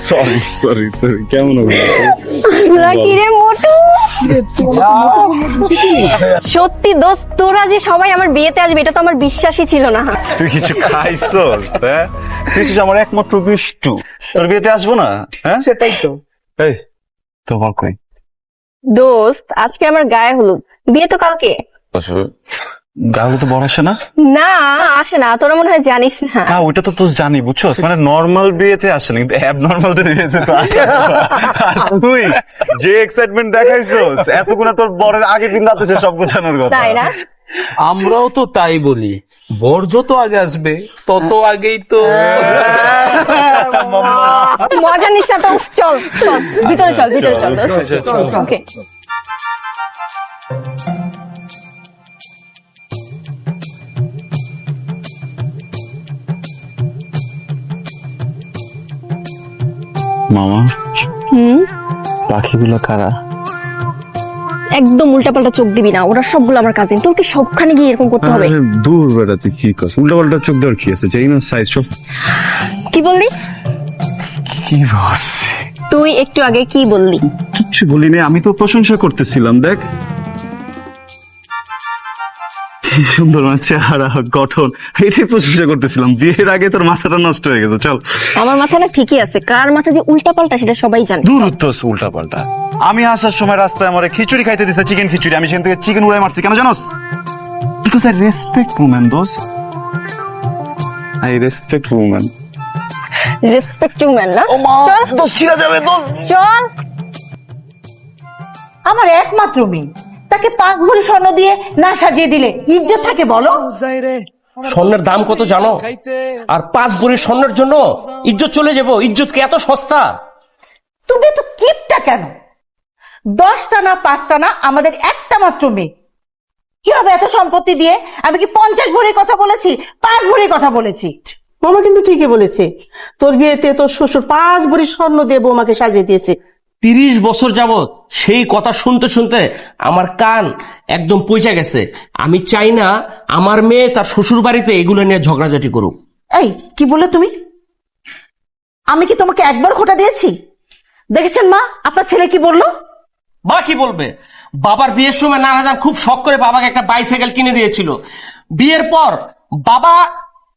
Sorry কেমন সত্যি দোস্ত, তোরা যে সবাই আমার বিয়েতে আসবে এটা তো আমার বিশ্বাসই ছিল না। তুই কিছু খাইছস? হ্যাঁ, কিছু আমার একমাত্র বিষ্টু তোর বিয়েতে আসবো না? হ্যাঁ সেটাই তো। এই তোমার কই দোস্ত, আজকে আমার গায়ে হলুদ, বিয়ে তো কালকে। গায়ে তো বড় আসে না? না আসে না, তোরা মনে হয় জানিস না। হ্যাঁ ওইটা তো তুই জানি, বুঝছস, মানে নর্মাল বিয়েতে আসে না, কিন্তু অ্যাবনর্মাল বিয়েতে তো আসে। তুই যে এক্সাইটমেন্ট দেখাইছস এতগুলো তোর বরের আগের দিন রাতে সব গোছানোর কথা, তাই না? আমরাও তো তাই বলি, বর যত আগে আসবে তত আগেই তো। মজা নিস না তো, চল চল ভিতরে চল, ভিতরে চল। ওকে মামা পাখিগুলো কারা? একদম উল্টাপাল্টা চোখ দিবি না, ওরা সবগুলো আমার কাজিন। তোর কি সবখানে গিয়ে এরকম করতে হবে? দূর বেটা, তুই কি করছিস? উল্টা পাল্টা চোখ দেওয়ার কি আছে? যেই না সাইজ সব। কি বললি? কি বস, তুই একটু আগে কি বললি? কিচ্ছু বলিনি, আমি তো প্রশংসা করতেছিলাম। দেখ কি সুন্দর আমার চেহারা গঠন, এটাই প্রশংসা করতেছিলাম। বিয়ের আগে তোর মাথাটা নষ্ট হয়ে গেছে। চল। আমার মাথা না ঠিকই আছে, কার মাথা যে উল্টাপাল্টা সেটা সবাই জানে। দূর উত্তর উল্টা পাল্টা। আমি আসার সময় রাস্তায় আমার খিচুড়ি খাইতে দিছে, চিকেন খিচুড়ি। আমি সেখান থেকে চিকেন উড়াই মারছি, কেন জানোস? Because I respect women those, I respect women. Respecting man না? চল দোস, ছিড়া যাবে দোস। চল। আমার একমাত্র মেয়ে, তাকে 5 ভরি স্বর্ণ দিয়ে না সাজিয়ে দিলে ইজ্জত থাকে বলো? স্বর্ণের দাম কত জানো? আর 5 ভরি স্বর্ণের জন্য ইজ্জত চলে যাবো? ইজ্জত কি এত সস্তা? তুমি তো কিপটা কেন? 10টা না 5টা না, আমাদের একটা মাত্র মেয়ে, কি হবে এত সম্পত্তি দিয়ে? আমি কি 50 ভরির কথা বলেছি? 5 ভরির কথা বলেছি। মামা কিন্তু ঠিকই বলেছে, তোর বিয়েতে তোর শ্বশুর 5 ভরি স্বর্ণ দিয়ে বৌমাকে সাজিয়ে দিয়েছে। 30 বছর যাবত সেই কথা শুনতে শুনতে আমার কান একদম পচে গেছে। আমি চাই না আমার মেয়ে তার শ্বশুর বাড়িতে এগুলো নিয়ে ঝগড়াঝাটি করুক। এই কি বলে তুমি? আমি কি তোমাকে একবার খোটা দিয়েছি? দেখেছেন মা, আপনার ছেলে কি বললো? মা কি বলবে? বাবার বিয়ের সময় নানাজান খুব শখ করে বাবাকে একটা বাইসাইকেল কিনে দিয়েছিল। বিয়ের পর বাবা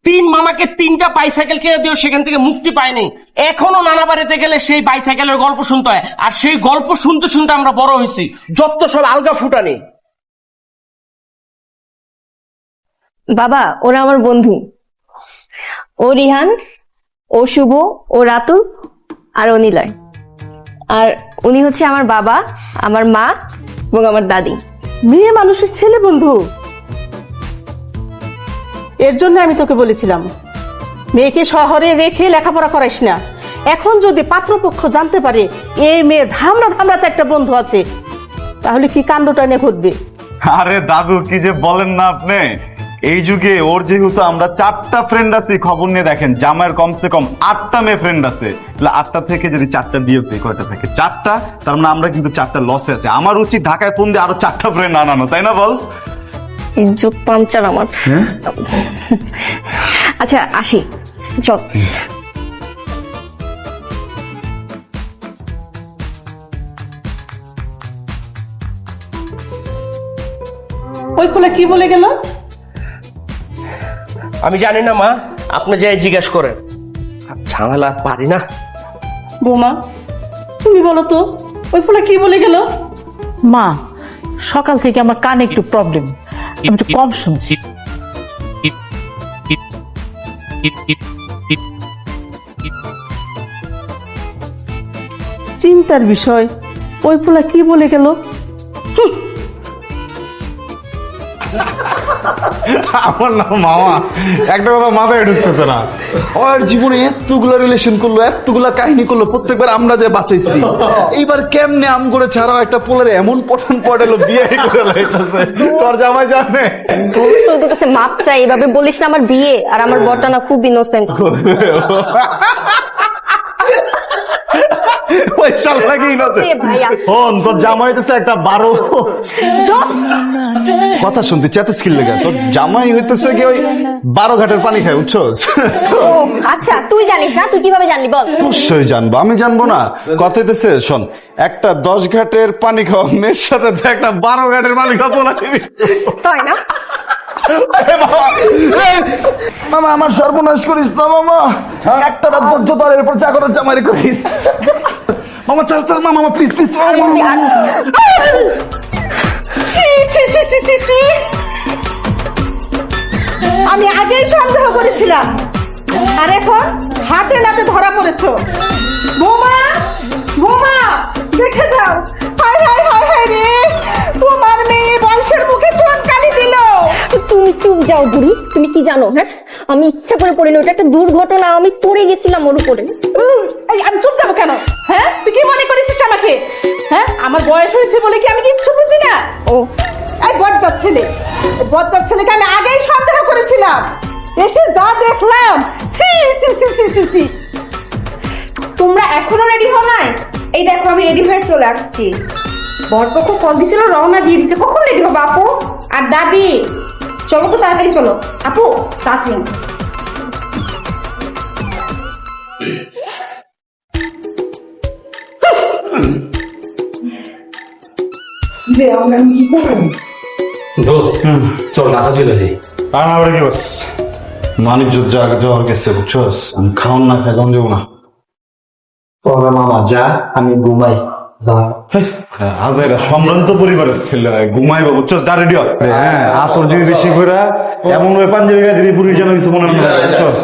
3 মামাকে 3টা বাইসাইকেল কিনে দিয়েও সেখান থেকে মুক্তি পায়নি। এখনো নানা বাড়িতে গেলে সেই বাইসাইকেলের গল্প শুনতে হয়, আর সেই গল্প শুনতে শুনতে আমরা বড় হয়েছি। যত সব আলগা ফুটানি। বাবা, ওরা আমার বন্ধু। ও রিহান, ও শুভ, ও রাতুল, আর ও নিলয়। আর উনি হচ্ছে আমার বাবা, আমার মা এবং আমার দাদি। মেয়ে মানুষের ছেলে বন্ধু, এর জন্য আমি তোকে বলেছিলাম মেয়েকে শহরে রেখে লেখাপড়া করাইস না। এখন যদি পাত্রপক্ষ জানতে পারে এই মেয়ের ধামড়া ধামড়া 4টা বন্ধু আছে, তাহলে কি কাণ্ডটা নিয়ে ঘটবে? আরে দাদু, কি যে বলেন না আপনি! এই যুগে ওর যেহেতু আমরা 4টা ফ্রেন্ড আছি, খবর নিয়ে দেখেন জামাইয়ের কমসে কম 8টা মেয়ে ফ্রেন্ড আছে। 8টা থেকে যদি 4টা বিয়ে পেয়ে কয়টা থাকে? 4টা। তার মানে আমরা কিন্তু 4টা লসে আছে। আমার উচিত ঢাকায় ফোন দিয়ে আরো 4টা ফ্রেন্ড আনানো, তাই না বল? ইজ্জত পাঞ্চার আমার। আচ্ছা আসি, চল। ওই ফুলে কি বলে গেল? আমি জানি না মা, আপনি যাই জিজ্ঞাসা করেন। ঝামেলা পারি না। বৌমা তুমি বলো তো, ওই ফুলে কি বলে গেল? মা, সকাল থেকে আমার কানে একটু প্রবলেম, আমি একটু কম শুনছি। চিন্তার বিষয়, ওই ফুলা কি বলে গেল? আমার নাম মামা, একটা কথা মাথায় ঢুকতেছে না। ওর জীবনে এতগুলা রিলেশন করলো, এতগুলা কাহিনী করলো, প্রত্যেকবার আমরা যে বাঁচাইছি, এইবার কেমনে আম করে ছাড়াও একটা পোলারে এমন পঠন পড়ালো, বিয়ে করে লাইতেছে। তোর জামাই জানে? তোর কাছে মাপ চাই, এভাবে বলিস না। আমার বিয়ে আর আমার বরটা না খুব ইনোসেন্ট। ওই শালা কি আছে? ভাই আছে। শোন, তোর জামাই হইতেছে একটা 12 কথা শুনতে চেতে স্কিল লেগে। তোর জামাই হইতেছে কি ওই 12 ঘাটের পানি খায়, বুঝছস? ও আচ্ছা, তুই জানিস না? তুই কিভাবে জানলি বল? অবশ্যই জানবো, আমি জানবো না? কথা হইতেছে, শোন, একটা 10 ঘাটের পানি খাওয়া মেয়ের সাথে তো একটা 12 ঘাটের পানি খাবো না। তাই না? মামা আমার সর্বনাশ করিস না মামা, একটা রাত ধৈর্য ধর, এরপর যা করার জামাই করিস। মামা চার চার, মামা প্লিজ প্লিজ। আমি আগেই সন্দেহ করেছিলাম, আর এখন হাতে নাতে ধরা পড়েছো। বোমা, বোমা, দেখে যাও। হায় হায় হায় হায় রে, তোমার মেয়ে বংশের মুখে চুনকালি দিল। তুমি চুপ যাও বুড়ি। তুমি কি জানো? হ্যাঁ, আমি ইচ্ছা করে পড়িনি, ওটা একটা দুর্ঘটনা। আমি পড়ে গেছিলাম ওর উপরে। এই, আমি চুপ যাবো কেন? হ্যাঁ, তুই কি মনে করিস আমাকে? হ্যাঁ, আমার বয়স হয়েছে বলে কি আমি কিচ্ছু বুঝি না? ও এই বজ্জাত ছেলে, এই বজ্জাত ছেলেকে আমি আগেই সন্দেহ করেছিলাম। এসে যা দেখলাম, ছি ছি ছি ছি ছি ছি। তোমরা এখনো রেডি হও নাই? এই দেখো আমি রেডি হয়ে চলে আসছি। বরপক্ষ কল দিছিল, রওনা দিয়ে দিছে। কখন রেডি হবো আপু? আর দাদি, চলো তো তাড়াতাড়ি চলো। আপু তাড়াতাড়ি। দোস্ত চল ঢাকা চলে যাই। আর না বলে কি বস, মানিক জায়গা যাওয়ার গেছে, বুঝছস? আমি খাওয়ান না খাইলাম যাবো না। তবে মামা যা, আমি ঘুমাই। যা আজ এটা সম্ভ্রান্ত পরিবারের ছেলে, ঘুমাইবো, বুঝছস? যা রেডি হ। হ্যাঁ, আতর জিবি বেশি করে এমন ওই পাঞ্জাবি গায়ে দিবি, পুরুষ যেন কিছু মনে না হয়, বুঝছস?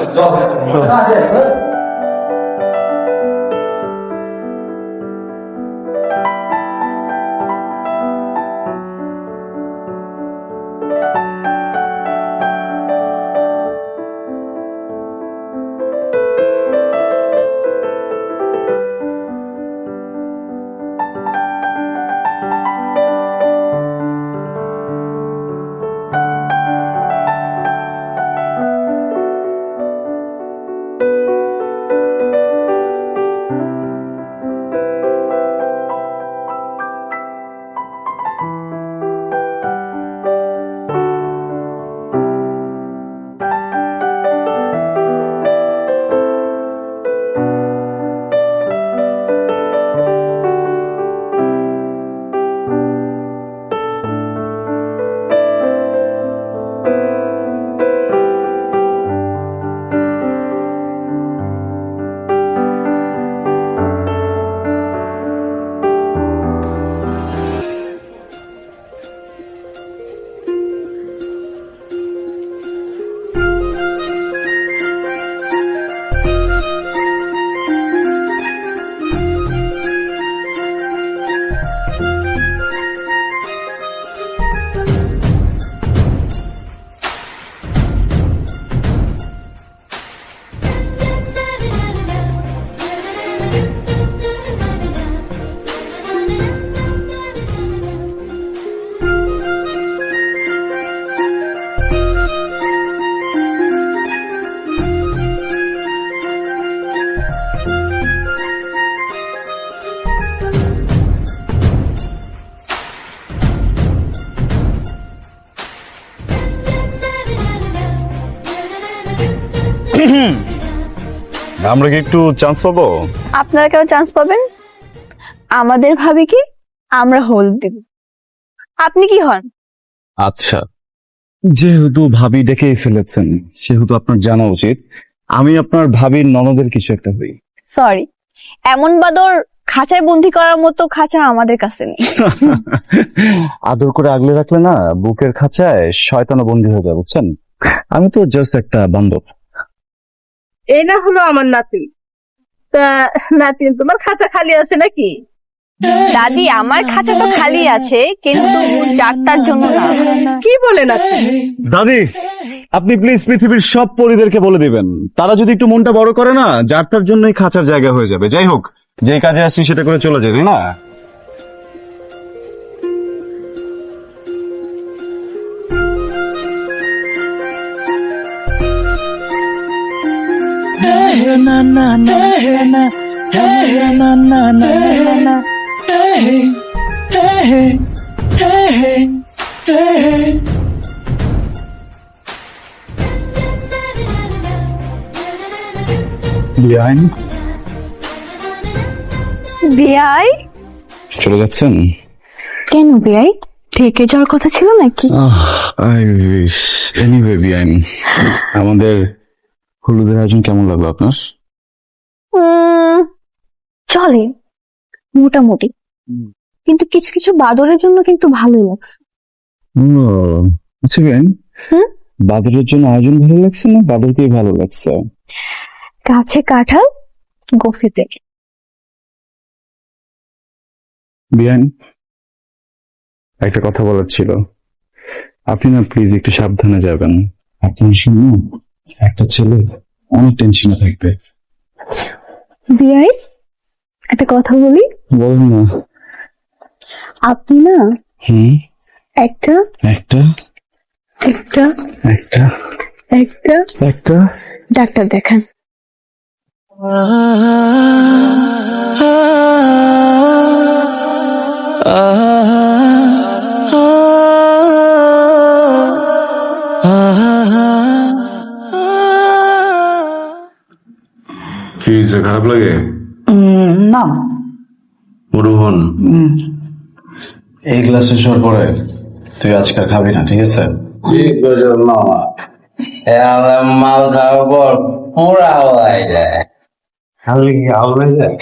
আমরা কি একটু চান্স পাবো? আপনারা কেন চান্স পাবেন? আমাদের ভাবি কি আমরা হোল দিব। আপনি কি হন? আচ্ছা, যেহেতু ভাবি ডেকে ফেলেছেন, সেহেতু আপনার জানা উচিত আমি আপনার ভাবির ননদের কিছু একটা হই। সরি, এমন বাদর খাঁচায় বন্দি করার মতো খাঁচা আমাদের কাছে নেই। আদর করে আগলে রাখলে না, বুকের খাঁচায় শয়তানও বন্দী হয়ে যায়, বুঝছেন? আমি তো জাস্ট একটা বান্দর। এই না হলো আমার নাতি। তা নাতি, তোমার খাঁচা খালি আছে নাকি? দাদি আমার খাঁচা তো খালি আছে, কিন্তু যাত্রার জন্য না। কি বলেন আপনি? দাদি, আপনি প্লিজ পৃথিবীর সব পরিদেরকে বলে দিবেন, তারা যদি একটু মনটা বড় করে না, যার তার জন্যই খাঁচার জায়গা হয়ে যাবে। যাই হোক, যে কাজে আসছি সেটা করে চলে যায়, তাই না? বিআইন বিয়াই? চলে যাচ্ছেন? কেন বিয়াই, থেকে যাওয়ার কথা ছিল নাকি? I wish. এনিওয়ে বিআইন, আমাদের হলুদের আয়োজন কেমন লাগলো আপনার? চলে মোটামুটি, কিন্তু কিছু কিছু বাদরের জন্য কিন্তু ভালোই লাগছে। ও আচ্ছা বিআইন, হুম? বাদরের জন্য আয়োজন ভালো লাগছে না বাদরকেই ভালো লাগছে? গাছে কাঁঠাল, গফে তেল। বিআইন, একটা কথা বলার ছিল। আপনি না প্লিজ একটু সাবধানে যাবেন। আপনার শুনুন, একটা ছেলে অনেক টেনশনে থাকবে। বিয়াই, একটা কথা বলি। বলুন না। আপনি না হুম, একটা একটা একটা একটা একটা একটা ডাক্তার দেখান। কি হয়েছে, খারাপ লাগে? না, রোহন, এই ক্লাস শেষ হওয়ার পরে তুই আজকাল খাবি না, ঠিক আছে? ঠিক আছে মামা, মাল খাওয়ার পর পুরা হওয়াই যায়। খালি কি আওড়ে যায়?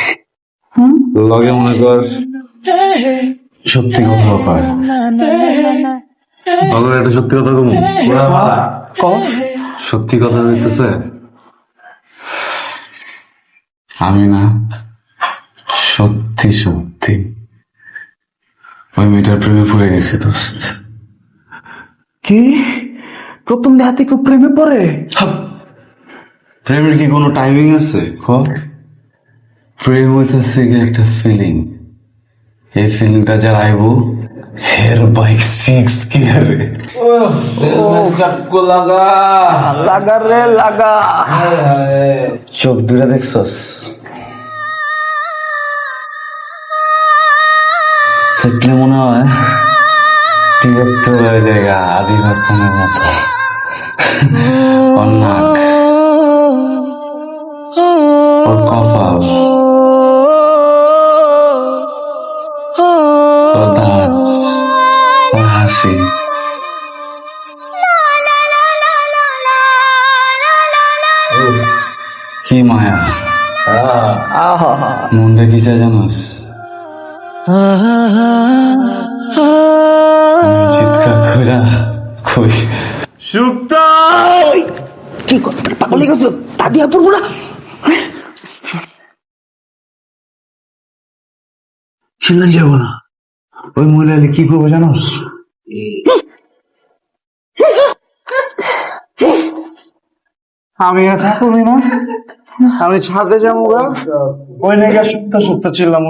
লগে মনে কর সত্যি কথা কয়। বাবার একটা সত্যি কথা কম, সত্যি কথা হইতেছে আমি না সত্যি সত্যি ওই মেয়েটার প্রেমে পড়ে গেছি দোস্ত। কি প্রথম দেখাতে খুব প্রেমে পড়ে? প্রেমের কি কোনো টাইমিং আছে? প্রেম হইতেছে কি একটা ফিলিং, এই ফিলিংটা যার আইব হের বাইক 6 গিয়ারে। লাগা রে লাগা। চোখ দুইটা দেখছস? দেখলে মনে হয় ডিরেক্টর হয়ে জায়গা আদি হাসানের মতো। ওর নাক, ওর কপাল, ওর দাঁত, ওর হাসি, কি মায়া। মনটা কি চায় জানোস? চিৎকার কইরা কই সুক্তা কি পাগলি গেছো? দাদিয়া পড়বো না? চিল্লাই যাবো না। ওই মহিলা কি করবো জানোস? আমি আর থাকবি না, আমি ছাদে যাবো গা, ওই নাকি সুপ্ত সুপ্ত চিল্লাম।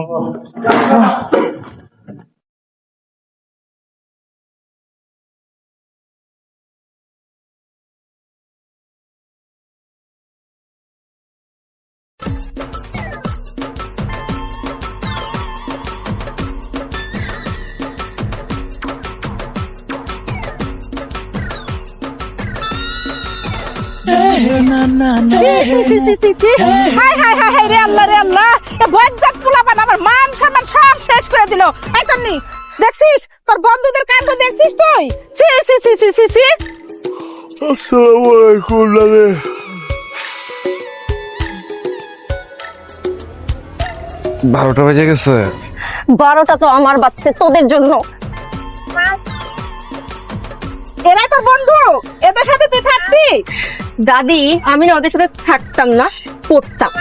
হাই হাই হাই হাই রে আল্লাহ রে আল্লাহ, এ বজ্জাত পোলাপান আমার মান সম্মান সব শেষ করে দিল। এই তন্নি, দেখছিস তোর বন্ধুদের কাণ্ড দেখছিস তুই? সি সি সি সি সি সি। আসসালামু আলাইকুম দাদা। 12টা বেজে গেছে। 12টা তো আমার বাচ্চা তোদের জন্য। এরাই তোর বন্ধু, এদের সাথে তুই থাকবি? দাদি, আমি না ওদের সাথে থাকতাম না, পড়তাম।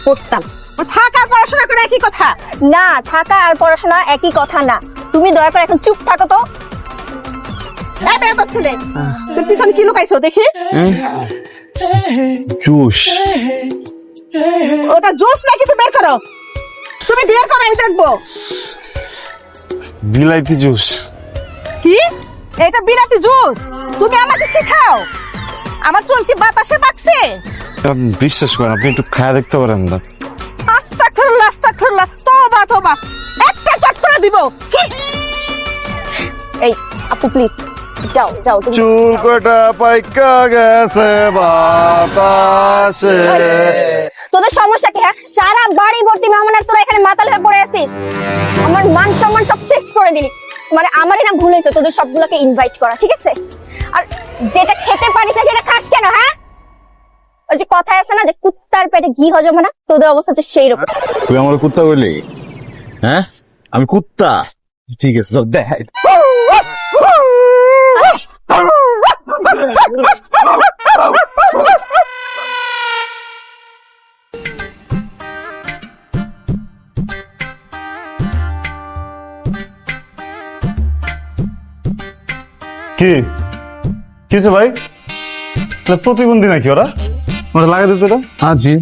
পড়তাম। থাকা আর পড়াশোনা করে একই কথা। না, থাকা আর পড়াশোনা একই কথা না। তুমি দয়া করে এখন চুপ থাকো তো। এই বেয়াদব ছেলে, তুই পিছনে কি লুকাইছো দেখি? জুস ওটা জোশ নাকি তুই বের করো। তুমি বের করো, আমি দেখবো। বিলাইতি জুস। কি? এটা বিলাতি জুস? তুমি আমাকে শেখাও? আমার চুল কি বাতাসে বাকছে? বিশ্বাস করেন, আপনি একটু খায়া দেখতে পারেন না। আস্তাগফিরুল্লাহ, আস্তাগফিরুল্লাহ, তওবা তওবা, একটা চট করে দিব। এই আপু প্লিজ যাও যাও তুমি। চুল কটা পাইকা গেছে বাতাসে। তোদের সমস্যা কি? হ্যাঁ, সারা বাড়ি ভর্তি মেহমান আর তোরা এখানে মাতাল হয়ে পড়ে আছিস। আমার মান সম্মান সব শেষ করে দিলি। মানে আমারই না ভুল হয়েছে তোদের সবগুলোকে ইনভাইট করা, ঠিক আছে? আর যেটা খেতে পারিস না সেটা খাস কেন? হ্যাঁ, ওই যে কথায় আছে না যে কুত্তার পেটে ঘি হজম হয় না, তোদের অবস্থা হচ্ছে সেই রকম। তুই আমার কুত্তা বলি? হ্যাঁ, আমি কুত্তা? ঠিক আছে, চল দেখ। কি কিছে ভাই? প্রতিবন্ধী নাকি ওরা? ওরা লাগাই দিচ্ছে এটা? हाँ जी।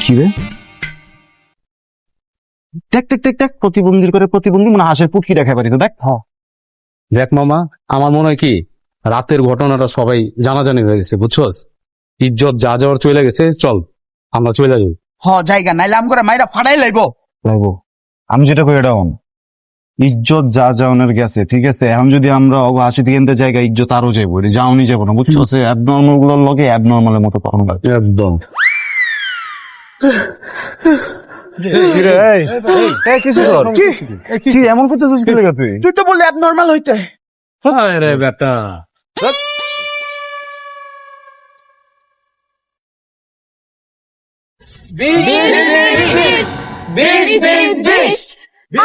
কি রে? দেখ দেখ দেখ দেখ, প্রতিবন্ধীর করে প্রতিবন্ধী, মানে হাঁসের পুটকি দেখায় পারি তো, দেখ। দেখ মামা, আমার মনে হয় কি রাতের ঘটনাটা সবাই জানাজানি হয়ে গেছে, বুঝছস? ইজ্জত যা যাওয়ার চলে গেছে, চল আমরা চলে যাই। জায়গা নাইলে আম করে মাইরা ফাড়াই লাইবো। লাগবো। আমি যেটা করি এটা অন। ইজ্জত যা যাওয়ানোর গেছে, ঠিক আছে? এখন যদি আমরা হাসি থেকে এনতে জায়গা, ইজ্জত আরো যাইবো, এটা যাওনি যাবো না, বুঝছো? সে অ্যাবনর্মাল গুলোর লগে অ্যাবনর্মালের মতো পালন করে। একদম। কি এমন করতেছিস কি লাগা তুই? তুই তো বললি অ্যাবনর্মাল হইতে। আরে বেটা,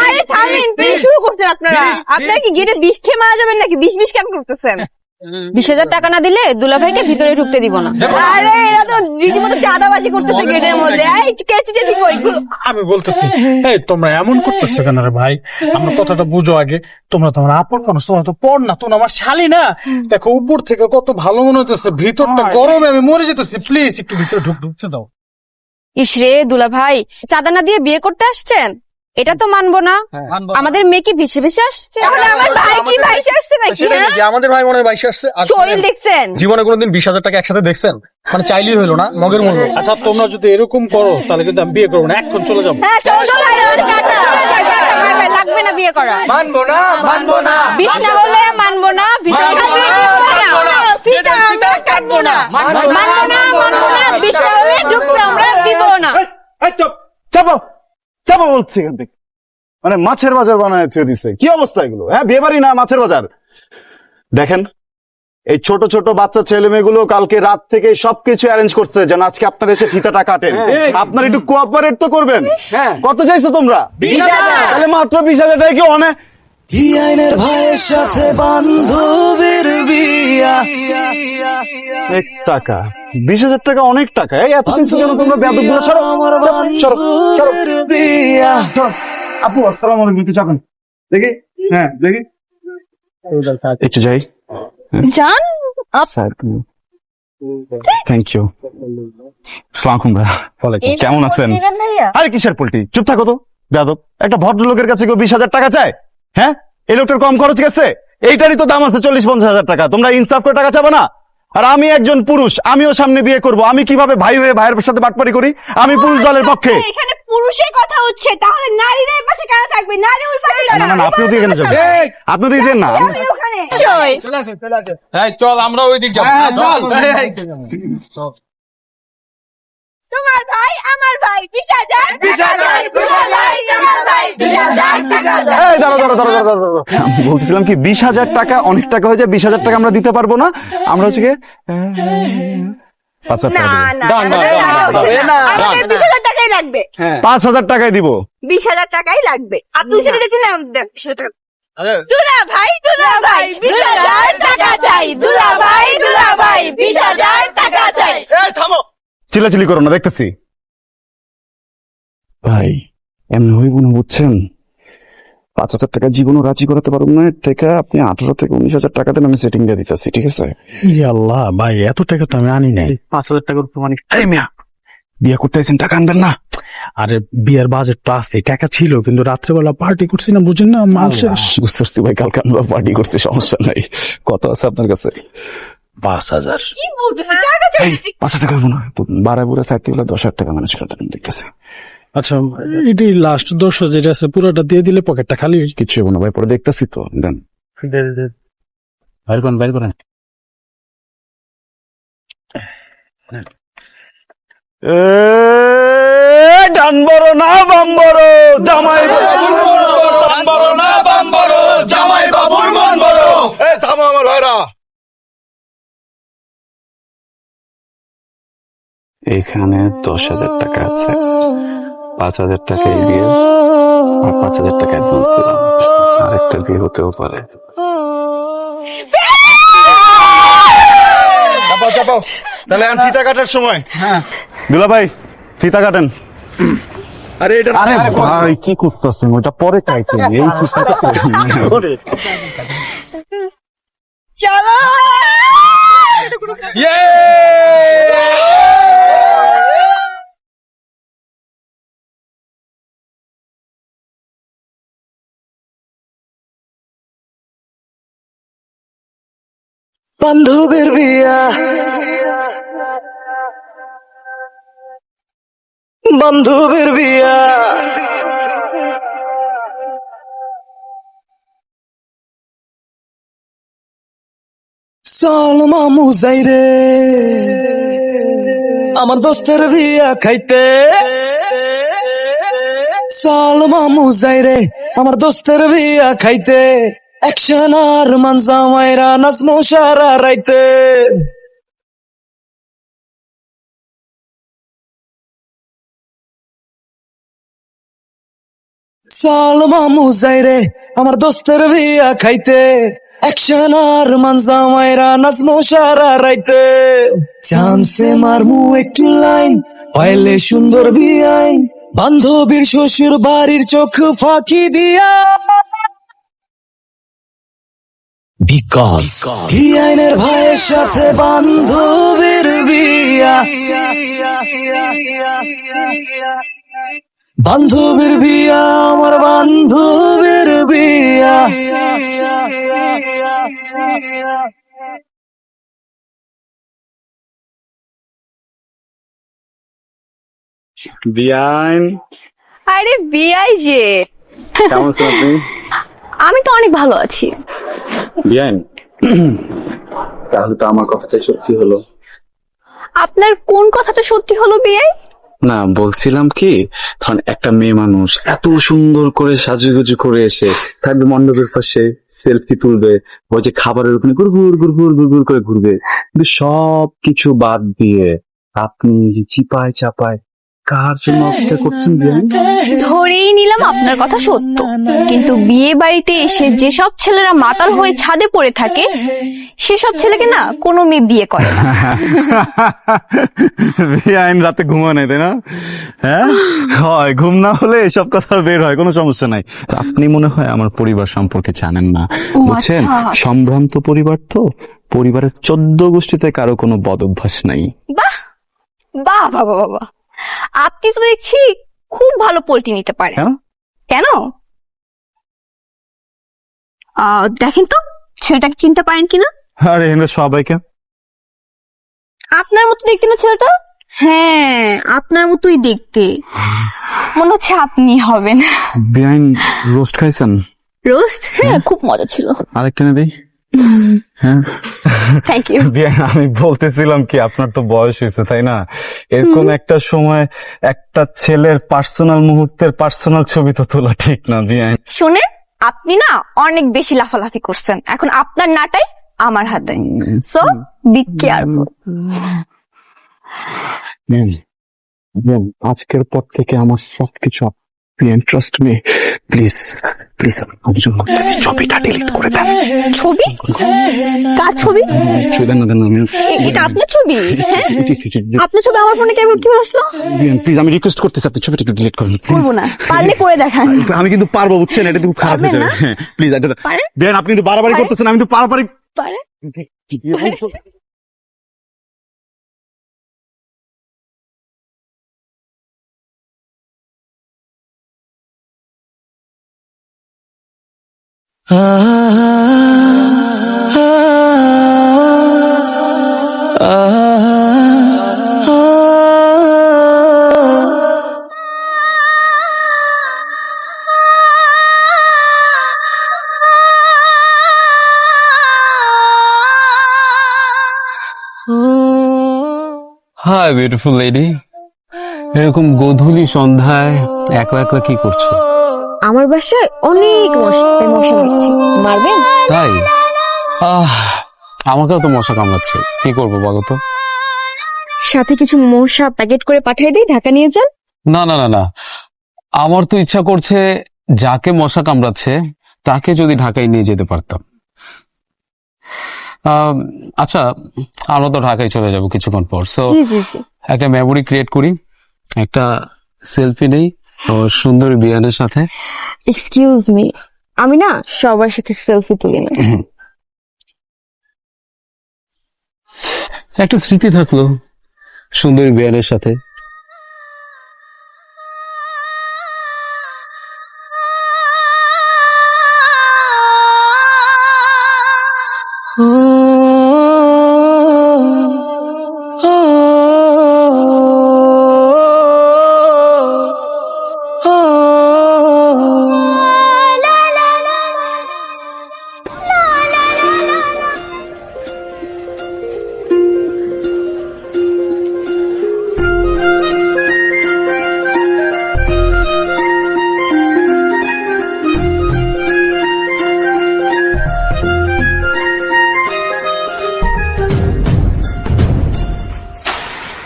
আরে থামেন, কি শুরু করছেন আপনারা? আপনারা কি গেটে বিষ খেয়ে মারা যাবেন নাকি? বিষ বিষ কেন করতেছেন? 20,000 টাকা না দিলে দুলাভাইকে ভিতরে ঢুকতে দিব না। আরে এরা তো রীতিমতো চাঁদাবাজি করতেছে গেটের মধ্যে। এই কেচি টেচি কই? আমি বলতেছি, এই তোমরা এমন করতেছো কেন রে ভাই? আমার কথাটা বুঝো আগে। তোমরা তোমার আপন মানুষ, তোমরা তো পড় না, তোমরা আমার শালি না। দেখো উপর থেকে কত ভালো মনে হইতেছে, ভিতরটা গরমে আমি মরে যেতেছি। প্লিজ একটু ভিতরে ঢুকতে দাও। ইসরে দুলাভাই, চাঁদা না দিয়ে বিয়ে করতে আসছেন? এটা তো মানবো না। আমাদের মেয়ে কি ভেসে ভেসে আসছে? তাহলে আমার ভাই কি ভাইসে আসছে নাকি? হ্যাঁ? আমাদের ভাই মনে হয় বাইশে আসছে। শরীর দেখছেন? জীবনে কোনোদিন 20,000 টাকা একসাথে দেখছেন? মানে চাইলেই হইলো না, মগের মূল্য। আচ্ছা তোমরা যদি এরকম করো তাহলে কিন্তু আমি বিয়ে করবো না, এখন চলে যাবো। হ্যাঁ চলো চলো, ভাই ভাই লাগবে না বিয়ে করা। মানবো না, মানবো না। বিষ না হলে মানবো না, ভিতরে ফিটা আমরা কাটবো না। মানবো না, মানবো না, বিষ না হলে ঢুকতে আমরা দিব না। চপ চাপো চাপো বলছি এখান থেকে। মানে মাছের বাজার বানায় থুয়ে দিছে। কি অবস্থা এগুলো? হ্যাঁ, বিয়ে বাড়ি না, মাছের বাজার। দেখেন, এই ছোট ছোট বাচ্চা ছেলে মেয়েগুলো কালকে রাত থেকে সবকিছু অ্যারেঞ্জ করছে যেন আজকে আপনারা এসে ফিতাটা কাটেন। আপনারা একটু কোঅপারেট তো করবেন। কত চাইছো তোমরা? 20,000। তাহলে মাত্র 20,000 টাকা কি অনেক? ভাইয়ের সাথে বান্ধবীর বিয়া। 1 টাকা 20,000 টাকা অনেক টাকা। এই এত চিন্তা কেন তোমরা? বেয়াদবগুলো সরো সরো সরো। আপু আসসালামু আলাইকুম, একটু যাবেন দেখি? হ্যাঁ দেখি, একটু যাই। জান থ্যাংক ইউ। আসসালামু আলাইকুম, কেমন আছেন? আরে কিসের পোল্টি? চুপ থাকো তো বেয়াদব। একটা ভদ্রলোকের কাছে কেউ 20,000 টাকা চায়? হ্যাঁ, এই লোকটার কম খরচ গেছে? এইটারই তো দাম আছে 40-50,000 টাকা। তোমরা ইনসাফ করে টাকা চাবো না? আর আমি একজন পুরুষ, আমিও সামনে বিয়ে করব। আমি কিভাবে ভাই হয়ে ভাইয়ের সাথে বাটপারি করি? আমি পুরুষ দলের পক্ষে। এখানে পুরুষের কথা হচ্ছে, তাহলে নারীরা এই পাশে কেন থাকবে? নারী ওই পাশে না না, আপনিও দিয়ে এখানে যাবেন, আপনিও দিয়ে যান না। ওখানে চল আমরা ওই দিক যাবো। তোমার ভাই আমার ভাই 20,000 20,000 এই দাঁড়াও। বলছিলাম কি 20,000 টাকা অনেক টাকা হয়ে যায়, 20,000 টাকা আমরা দিতে পারবো না। আমরা হচ্ছে কি 5,000 টাকা আমাদের 20,000 টাকাই লাগবে। 5,000 টাকাই দিব। 20,000 টাকাই লাগবে। আপনি সেটা দিয়েছেন না, 20,000 টাকা। দুলা ভাই 20,000 টাকা চাই। দুলা ভাই 20,000 টাকা চাই। চিল্লাচিল্লি করো না, দেখতেছি। ভাই এমনি হইব না, বুঝছেন? 5,000 টাকা জীবনও রাজি করাতে পারবো না। এর থেকে আপনি 18 থেকে 19,000 টাকা দেন, আমি সেটিং দিয়ে দিতেছি, ঠিক আছে? আল্লাহ ভাই, এত টাকা তো আমি আনি নাই। 5,000 টাকার উপর মানে এই মিয়া, বিয়ে করতে আইছেন, টাকা আনবেন না? আরে বিয়ের বাজেট তো আছে, টাকা ছিল, কিন্তু রাত্রেবেলা পার্টি করছি না, বুঝেন না, মানুষের। বুঝতে পারছি ভাই, কালকে আমরা পার্টি করছি, সমস্যা নাই। কত আছে আপনার কাছে? 5,000। কি বলতেছে? টাকা চাইতেছি। 5,000 টাকা হইব না, বাড়ায় বুড়া সাইড থেকে 10,000 টাকা ম্যানেজ করে দেন, দেখতেছি। আচ্ছা, এটি লাস্ট 10,000 যেটা আছে পুরোটা দিয়ে দিলে পকেটটা খালি হয়ে কিছু হইব না ভাই, পরে দেখতেছি তো, দেন। বাইর করেন। ডান বড় না বাম বড়, জামাই বাবুর মন বড়। থামো আমার ভাইরা, এখানে 10,000 টাকা আছে, 5,000 টাকা এই বিয়ে, আর 5,000 টাকা অ্যাডভান্স দিলাম। আরেকটা বিয়ে হতেও পারে। চাপাও, তাহলে ফিতা কাটার সময়। হ্যাঁ দুলা ভাই, ফিতা কাটেন। আরে ভাই কি করতেছেন? ওইটা পরে কাইতেন, এই ফিতাটা চলো। বান্ধবের বিয়া, বান্ধবের বিয়া, চল মামু যাই রে আমার দোস্তের বিয়া খাইতে। চল মামু যাই রে আমার দোস্তের বিয়া খাইতে। অ্যাকশন আর মানজা মাইরা নাচমো সারা রাইতে। চল মামু যাই রে আমার দোস্তের বিয়া খাইতে। অ্যাকশন আর মানজা মাইরা নাচমো সারা রাইতে। চান্সে মারমু একটু লাইন, পাইলে সুন্দর বিয়াই। বান্ধবীর শ্বশুর বাড়ির চোখ ফাঁকি দিয়া। বিকজ আইনের ভাইয়ের সাথে বান্ধবীর বিয়া। বান্ধবীর বিয়া, আমার বান্ধবীর বিয়া। বিয়াইন, আরে বিয়াই যে, কেমন আছেন আপনি? আমি তো অনেক ভালো আছি। বিয়াইন, তাহলে তো আমার কথাটাই সত্যি হলো। আপনার কোন কথাটা সত্যি হলো বিয়াই? না, বলছিলাম কি, কারণ একটা মেয়ে মানুষ এত সুন্দর করে সাজুগুজু করে এসে থাকবে মণ্ডপের পাশে, সেলফি তুলবে, ওই যে খাবারের ওখানে গুড় করে ঘুরবে, কিন্তু সব কিছু বাদ দিয়ে আপনি যে চিপায় চাপায় কার জন্য অপেক্ষা করছেন বিয়াইন? ধরেই নিলাম আপনার কথা সত্য, কিন্তু বিয়ে বাড়িতে এসে যেসব ছেলেরা মাতাল হয়ে ছাদে পড়ে থাকে, সেসব ছেলেকে না কোনো মেয়ে বিয়ে করে না। বিয়াইন রাতে ঘুমা নেই, তাই না? হ্যাঁ হয়, ঘুম না হলে এসব কথা বের হয়, কোনো সমস্যা নাই। আপনি মনে হয় আমার পরিবার সম্পর্কে জানেন না, বুঝছেন? সম্ভ্রান্ত পরিবার তো, পরিবারের 14 গোষ্ঠীতে কারো কোনো বদ অভ্যাস নাই। বাহ বাহ বাবা বাবা, আপনি তো দেখছি খুব ভালো পোল্ট্রি নিতে পারেন। কেন? দেখেন তো ছেলেটাকে চিনতে পারেন কিনা। আরে এখানে সবাইকে আপনার মতো দেখতে না ছেলেটা? হ্যাঁ আপনার মতোই দেখতে, মনে হচ্ছে আপনি হবেন। বিয়াইন রোস্ট খাইছেন? রোস্ট? হ্যাঁ খুব মজা ছিল। আরেকটা নেই? হ্যাঁ থ্যাংক ইউ। বিয়ান, আমি বলতেছিলাম কি, আপনার তো বয়স হয়েছে তাই না, এরকম একটা সময় একটা ছেলের পার্সোনাল মুহূর্তের পার্সোনাল ছবি তো তোলা ঠিক না বিয়ান। শুনেন, আপনি না অনেক বেশি লাফালাফি করছেন, এখন আপনার নাটাই আমার হাতে, সো বি কেয়ারফুল। বিয়ান, বিয়ান, আজকের পর থেকে আমার সবকিছু বিয়ান, ট্রাস্ট মি, প্লিজ প্লিজ আমার জন্য ছবিটা ডিলিট করে দেন। ছবি? কার ছবি? ছবি দেন না, দেন না, আমি এটা আপনার ছবি? হ্যাঁ, আপনার ছবি আমার ফোনে কেমন কিভাবে আসলো? বিয়ান প্লিজ, আমি রিকোয়েস্ট করতেছি আপনি ছবিটা একটু ডিলিট করুন please। করবো না, পারলে করে দেখান। আমি কিন্তু পারবো, বুঝছেন, এটা খুব খারাপ হয়ে পারবেন যাবে। না? হ্যাঁ প্লিজ, এটা পারেন? বিয়ান আপনি কিন্তু বাড়াবাড়ি পারেন? করতেছেন, আমি কিন্তু বাড়াবাড়ি পারে? হাই বিউটিফুল লেডি, এরকম গোধূলি সন্ধ্যায় একলা একলা কি করছো? আমার বাসায় অনেক মশা মারছি, মারবেন? তাই? আমাকেও তো মশা কামড়াচ্ছে, কি করবো বলো তো? সাথে কিছু মশা প্যাকেট করে পাঠিয়ে দিই, ঢাকা নিয়ে যান। না না না না, আমার তো ইচ্ছা করছে যাকে মশা কামড়াচ্ছে তাকে যদি ঢাকায় নিয়ে যেতে পারতাম। আচ্ছা, আমরা তো ঢাকায় চলে যাব কিছুক্ষণ পর, সো জি জি জি। একটা মেমোরি ক্রিয়েট করি, একটা সেলফি নেই আমার সুন্দরী বিয়ানের সাথে। এক্সকিউজ মি, আমি না সবার সাথে সেলফি তুলি না। একটা স্মৃতি থাকলো সুন্দরী বিয়ানের সাথে।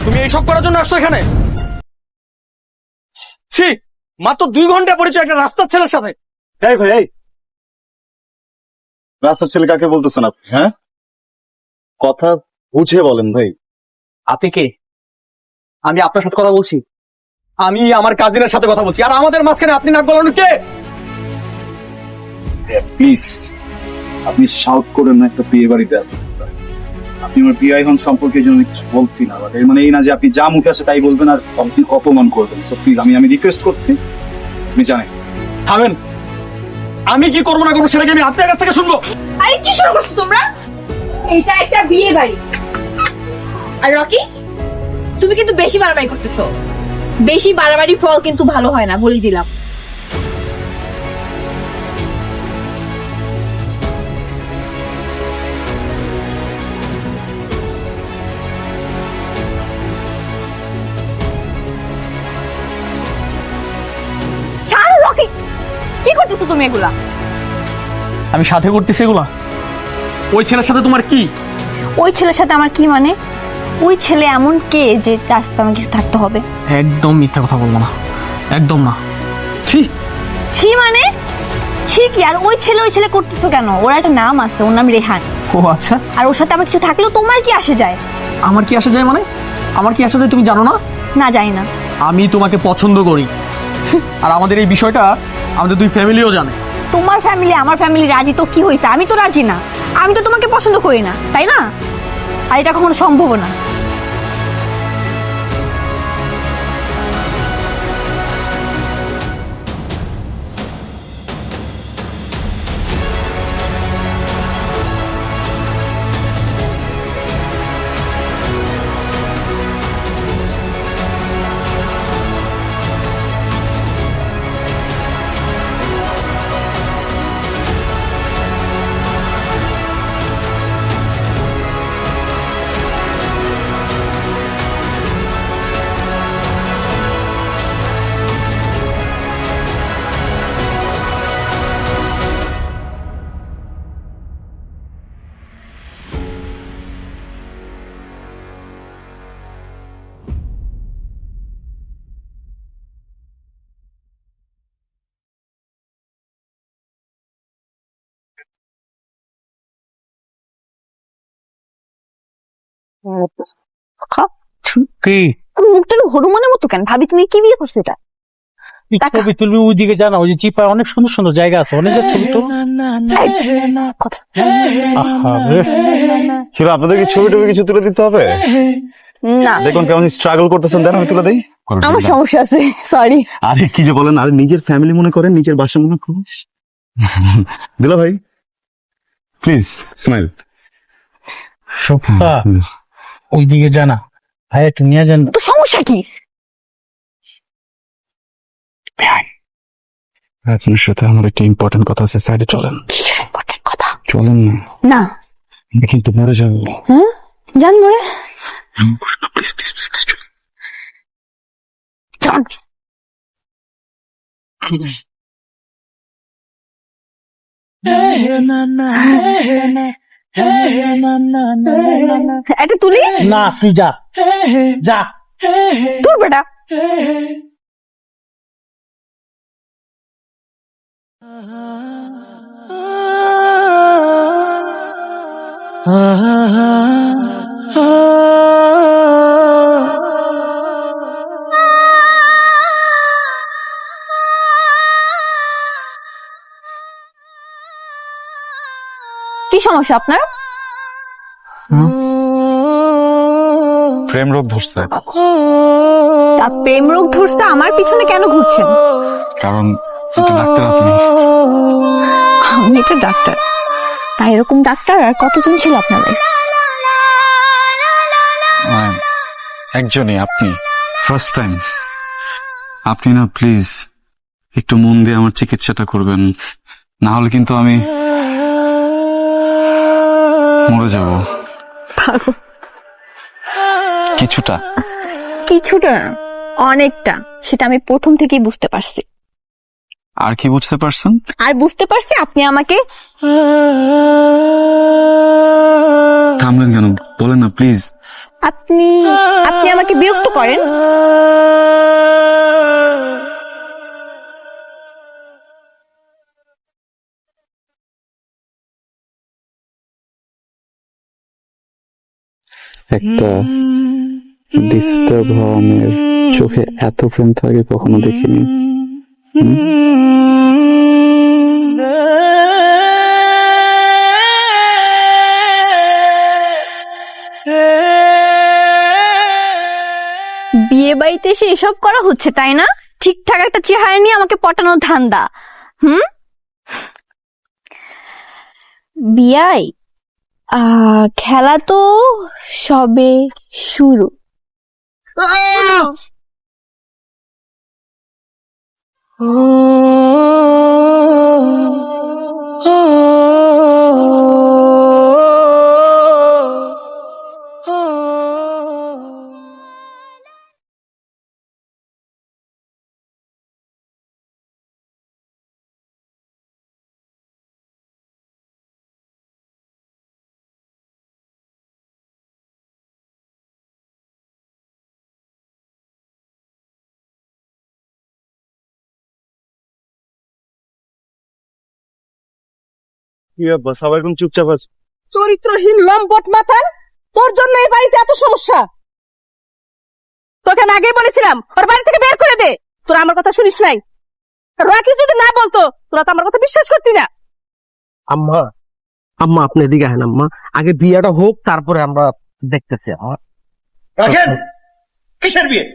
তুমি এইসব করার জন্য আসছো এখানে? ছি, মাত্র 2 ঘন্টা পরিচয় একটা রাস্তার ছেলের সাথে। এই ভাই, এই রাস্তার ছেলে কাকে বলতেছেন আপনি? হ্যাঁ, কথা বুঝে বলেন ভাই। আপনি কে? আমি আপনার সাথে কথা বলছি, আমি আমার কাজিনের সাথে কথা বলছি, আর আমাদের মাঝখানে আপনি নাক গলানো কে? প্লিজ আপনি শাউট করেন না, একটা বিয়ে বাড়িতে আছেন, আপনি আমার বিয়ে এখন সম্পর্কে জন্য কিছু বলছি না, এর মানে এই না যে আপনি যা মুখে আসে তাই বলবেন আর আপনি অপমান করবেন। সো প্লিজ, আমি রিকোয়েস্ট করছি, আপনি জানেন। থামেন, আমি কি করবো না করবো সেটা কি আমি আপনার কাছ থেকে শুনবো? আরে কি শুরু করছো তোমরা? এটা একটা বিয়ে বাড়ি। আর রকি, তুমি কিন্তু বেশি বাড়াবাড়ি করতেছো। বেশি বাড়াবাড়ি ফল কিন্তু ভালো হয় না, বলে দিলাম। ছাড়ো রকি, কি করতেছো তুমি এগুলা? আমি সাথে করতেছি এগুলা? ওই ছেলের সাথে তোমার কি? ওই ছেলের সাথে আমার কি মানে? ওই ছেলে এমন কে যে তার সাথে আমার কিছু থাকতে হবে? একদম মিথ্যা কথা বলবো না, একদম না। ছি ছি মানে? ছি কি? আর ওই ছেলে করতেছো কেন? ওর একটা নাম আছে, ওর নাম রেহান। ও আচ্ছা, আর ওর সাথে আমার কিছু থাকলেও তোমার কি আসে যায়? আমার কি আসা যায় মানে? আমার কি আসা যায় তুমি জানো না? না, জানি না। আমি তোমাকে পছন্দ করি, আর আমাদের এই বিষয়টা আমাদের 2 ফ্যামিলিও জানে। তোমার ফ্যামিলি আমার ফ্যামিলি রাজি তো কি হয়েছে? আমি তো রাজি না, আমি তো তোমাকে পছন্দ করি না, তাই না? আর এটা কখনো সম্ভব না। কি মুখটা হনুমানের মতো কেন? ভাবি তুমি কি বিয়ে করছো এটা? ছবি তুলবি ওইদিকে জানা, ওই যে চিপায় অনেক সুন্দর সুন্দর জায়গা আছে, অনেক ছবি তো। শিলা, আপনাদের কি ছবি টবি কিছু তুলে দিতে হবে? না, দেখুন কেমন স্ট্রাগল করতেছেন, দেন আমি তুলে দিই। আমার সমস্যা আছে, সরি। আরে কি যে বলেন, আরে নিজের ফ্যামিলি মনে করেন, নিজের বাসা মনে করেন। দিলা ভাই প্লিজ স্মাইল। সোফা ওইদিকে জানা, ভাই একটু নিয়ে যান। তো সমস্যা কি? আপনার সাথে আমার একটা ইম্পর্টেন্ট কথা আছে, সাইডে চলেন। ইম্পর্টেন্ট কথা? চলেন না, না আমি কিন্তু মরে যাবো। হ্যাঁ জান মরে প্লিজ প্লিজ প্লিজ চলেন। জান। এটা তুলি না তুই যা যা। তোর বেটা। কি সমস্যা আপনার? প্রেম রোগ ধরছে। তা প্রেম রোগ ধরছে, আমার পিছনে কেন ঘুরছেন? কারণ ডাক্তার আপনি। আমি একটা ডাক্তার, তাই এরকম ডাক্তার আর কতজন ছিল আপনার লাইফ? একজনই, আপনি ফার্স্ট টাইম। আপনি না প্লিজ একটু মন দিয়ে আমার চিকিৎসাটা করবেন, না হলে কিন্তু আমি মরে যাব। কিছুটা কিছুটা না, অনেকটা, সেটা আমি প্রথম থেকেই বুঝতে পারছি। আর কি বুঝতে পারছেন? আর বুঝতে পারছি আপনি আমাকে থামলেন কেন, বলেন না প্লিজ। আপনি আপনি আমাকে বিরক্ত করেন। একটা ডিস্টার্ব হওয়া মেয়ের চোখে এত প্রেম থাকে কখনো দেখিনি। বিয়ে বাড়িতে এসে এসব করা হচ্ছে তাই না? ঠিকঠাক একটা চেহারা নিয়ে আমাকে পটানোর ধান্দা। বিয়াই, খেলা তো সবে শুরু। সবাই এখন চুপচাপ আছে। চরিত্রহীন লম্পট মাথার, তোর জন্য এই বাড়িতে এত সমস্যা। তোকে আমি আগেই বলেছিলাম ওর বাড়ি থেকে বের করে দে, তোরা আমার কথা শুনিস নাই। রাকি যদি না বলতো তোরা তো আমার কথা বিশ্বাস করতি না। আম্মা আম্মা আপনি এদিকে আহেন আম্মা, আগে বিয়েটা হোক তারপরে আমরা দেখতেছি। আমার রাখেন, কিসের বিয়ে?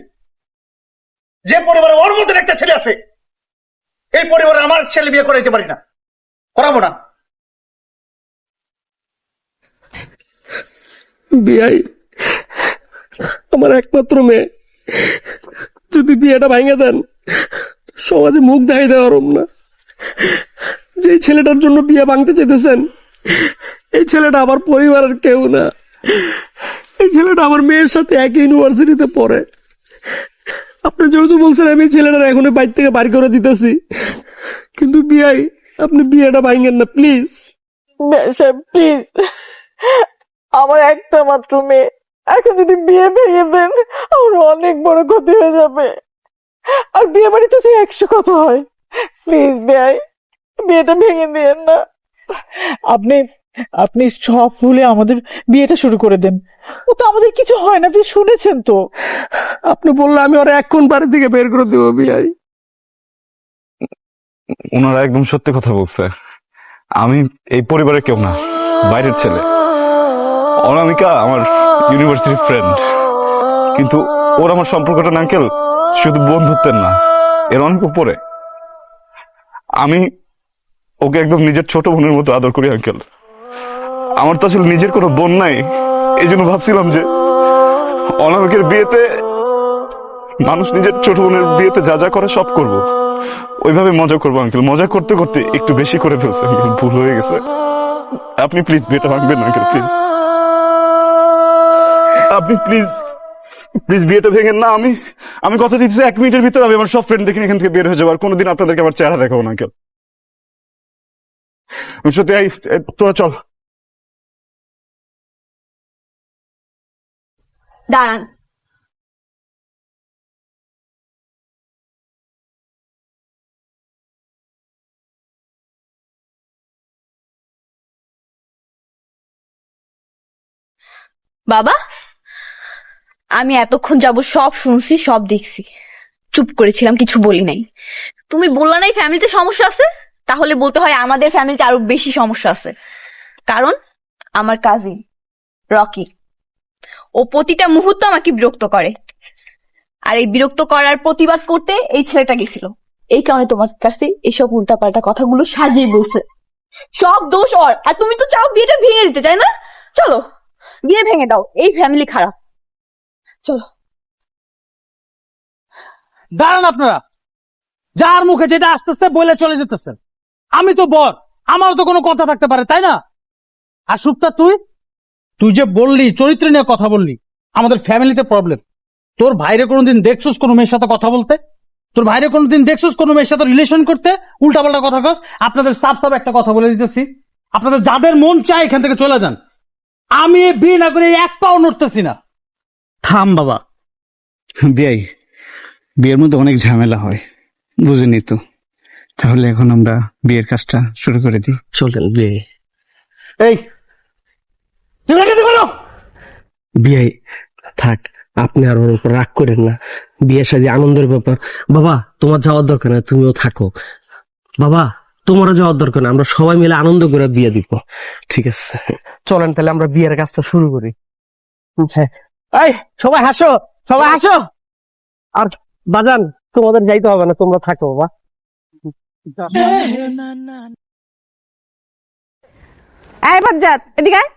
যে পরিবারে ওর মধ্যে একটা ছেলে আছে, এই পরিবারে আমার ছেলে বিয়ে করাইতে পারি না, করাবো না। বিয়াই আমার একমাত্র মেয়ে, যদি বিয়েটা ভাঙে দেন সমাজে মুখ দেখাই দেওয়ার না। যে ছেলেটার জন্য বিয়ে ভাঙতে চেয়েছেন, এই ছেলেটা আমার পরিবারের কেউ না। এই ছেলেটা আমার মেয়ের সাথে একই ইউনিভার্সিটিতে পড়ে। আপনি যেহেতু বলছেন আমি ছেলেটার এখনই বাইর থেকে বাড়ি করে দিতেছি, কিন্তু বিয়াই আপনি বিয়েটা ভাঙেন না প্লিজ। প্লিজ, আমার একটা মাত্র মেয়ে, এখন যদি বিয়ে ভেঙে দেন আমার অনেক বড় ক্ষতি হয়ে যাবে। আর বিয়ে বাড়িতে যে 100 কথা হয়। প্লিজ ভাই, বিয়েটা ভেঙে দিয়েন না। আপনি সব ভুলে আমাদের বিয়েটা শুরু করে দেন। ও তো আমাদের কিছু হয় না, আপনি শুনেছেন তো। আপনি বললে আমি ওরা এখন বাড়ি থেকে বের করে দেবো বিয়াই। ওনারা একদম সত্যি কথা বলছে। আমি এই পরিবারের কেউ না, বাইরের ছেলে। অনামিকা আমার ইউনিভার্সিটি ফ্রেন্ড, কিন্তু ওর আমার সম্পর্কটা না আঙ্কেল শুধু বন্ধুত্বের না, এর অনেক উপরে। আমি ওকে একদম নিজের ছোট বোনের মতো আদর করি আঙ্কেল। আমার তো আসলে নিজের কোনো বোন নাই, এই জন্য ভাবছিলাম যে অনামিকের বিয়েতে মানুষ নিজের ছোট বোনের বিয়েতে যা যা করে সব করব, ওইভাবে মজা করবো আঙ্কেল। মজা করতে করতে একটু বেশি করে ফেলছে আঙ্কেল, ভুল হয়ে গেছে। আপনি প্লিজ বিয়েটা ভাঙবেন না আঙ্কেল, প্লিজ। আপনি প্লিজ প্লিজ বিয়েটা ভেঙেন না। আমি কথা দিচ্ছি 1 মিনিটের ভিতরে আমি আমার সব ফ্রেন্ডদেরকে এখান থেকে বের হয়ে যাবো, আর কোনোদিন আপনাদেরকে আমার চেহারা দেখাবো না আঙ্কেল। সত্যি তোরা চল। দাঁড়ান, বাবা আমি এতক্ষণ যাব সব শুনছি, সব দেখছি, চুপ করেছিলাম, কিছু বলি নাই। তুমি বললা নাই ফ্যামিলিতে সমস্যা আছে, তাহলে বলতে হয় আমাদের ফ্যামিলিতে আরো বেশি সমস্যা আছে। কারণ আমার কাজিন রকি, ও প্রতিটা মুহূর্ত আমাকে বিরক্ত করে, আর এই বিরক্ত করার প্রতিবাদ করতে এই ছেলেটা গেছিল। এই কারণে তোমার কাছে এইসব উল্টাপাল্টা কথাগুলো সাজিয়ে বলছে। সব দোষ ওর, আর তুমি তো চাও বিয়েটা ভেঙে দিতে, তাই না? চলো বিয়ে ভেঙে দাও, এই ফ্যামিলি খারাপ। চলো। দাঁড়ান আপনারা, যার মুখে যেটা আসতেছে বলে চলে যেতেছেন। আমি তো বর, আমার তো কোনো কথা থাকতে পারে, তাই না? আর সুপ্তা তুই যে বললি চরিত্র নিয়ে কথা বললি, আমাদের ফ্যামিলিতে প্রবলেম। তোর ভাইরে কোনোদিন দেখছস কোনো মেয়ের সাথে কথা বলতে? তোর ভাইরে কোনোদিন দেখছস কোনো মেয়ের সাথে রিলেশন করতে? উল্টাপাল্টা কথা কস। আপনাদের সাফ সাফ একটা কথা বলে দিতেছি, আপনাদের যাদের মন চায় এখান থেকে চলে যান। আমি এই বিয়ে না করে এক পাও নড়তেছি না। থাম বাবা, বিয়ের মধ্যে অনেক ঝামেলা হয়, বুঝিনি তো। তাহলে এখন আমরা বিয়ের কাজটা শুরু করে দিই। চলেন বিয়ে। এই তুই রেখে দিবো না? বিয়ে থাক, আপনি আর ওর উপর রাগ করেন না। বিয়ে শাদী আনন্দের ব্যাপার। বাবা তোমার যাওয়ার দরকার না, তুমিও থাকো। বাবা তোমারও যাওয়ার দরকার না, আমরা সবাই মিলে আনন্দ করে বিয়ে দিব। ঠিক আছে, চলেন তাহলে আমরা বিয়ের কাজটা শুরু করি। হ্যাঁ, এই সবাই হাসো, সবাই হাসো। আর বাজান তোমাদের যাইতে হবে না, তোমরা থাকো বাবা। এই বাজ্জাত, এদিকে আয়।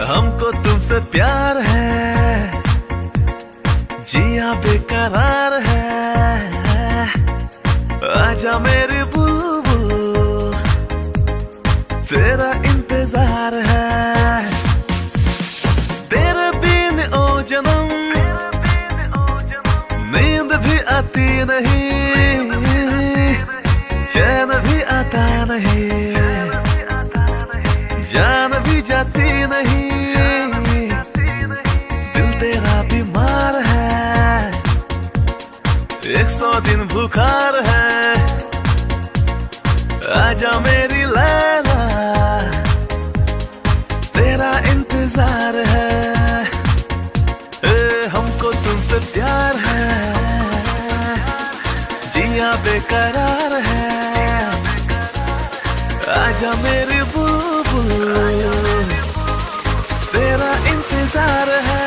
हमको तुमसे प्यार है, जिया बेकरार है। आजा मेरी बुलबुल, तेरा इंतजार है। तेरे बिन ओ जन्म नींद भी आती नहीं, चैन भी आता नहीं, जान भी जाती नहीं। दिल तेरा बीमार है, 100 दिन बुखार है। आजा मेरी लैला, तेरा इंतजार है। हमको तुमसे प्यार है, जिया बेकरार है। आजा मेरी बुलबुल, तेरा इंतजार है।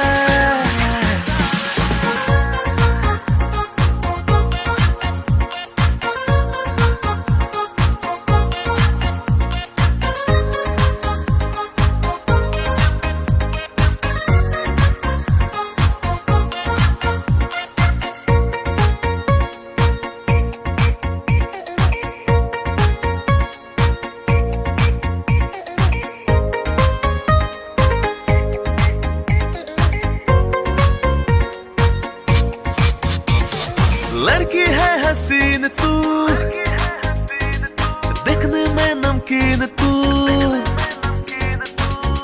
नमकीन तू,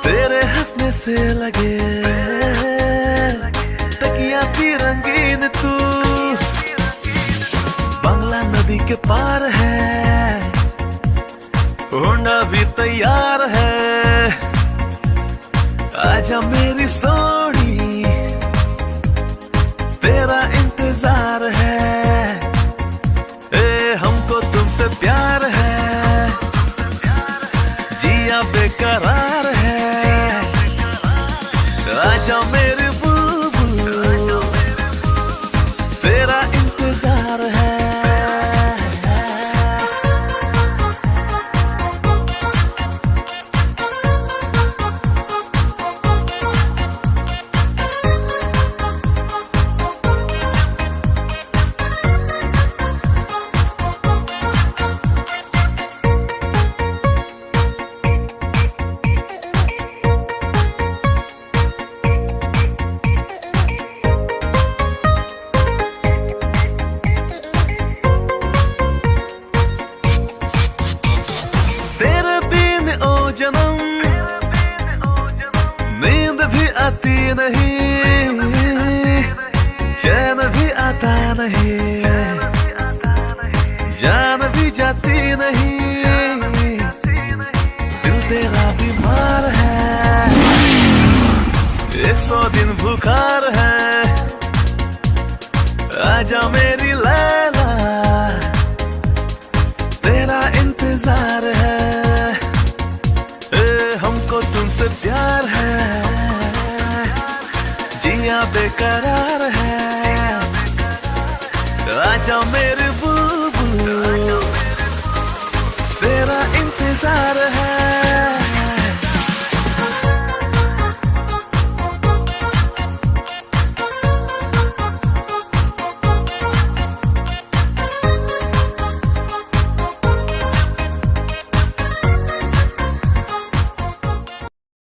तेरे हंसने से लगे तकिया की रंगीन तू। बांग्ला नदी के पार है, होंडा भी तैयार है। आजा मेरी सोनी, तेरा इंतजार है। ए हमको तुमसे प्यार है, जिया बेकरार है। आजा मेरी बुलबुल, तेरा इंतजार है। तेरे बिन ओ जन्म नींद भी आती नहीं, चैन भी आता नहीं, जान भी जाती नहीं। दिल तेरा बीमार है, 100 दिन बुखार है। आजा मेरी लैला, तेरा इंतजार है। हमको तुमसे प्यार है, जिया बेकरार है। आजा मेरे बुलबुल, तेरा इंतजार है।